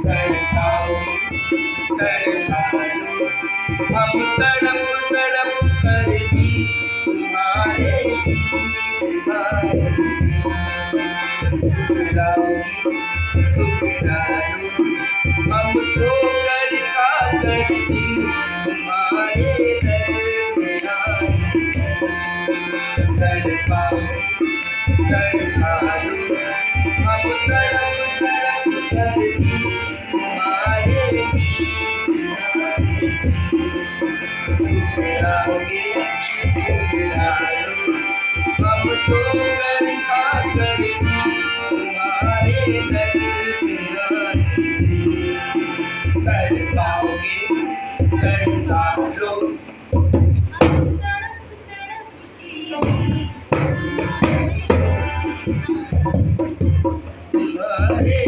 तड़पाओगे तड़पाओ, हम तड़प तड़प कर भी तुम्हारे गीत गाएंगे। ठुकराओगे ठुकरा लो, हम ठोकर खाकर भी तुम्हारे दर पे आएंगे। तड़पाओगे तड़पा लो, हम तड़प तड़प कर भी तुम्हारे गीत गाएंगे। ठुकराओगे ठुकरा लो, हम ठोकर खाकर भी तुम्हारे दर पे आएंगे। तड़पाओगे तड़पा लो, तुम्हारे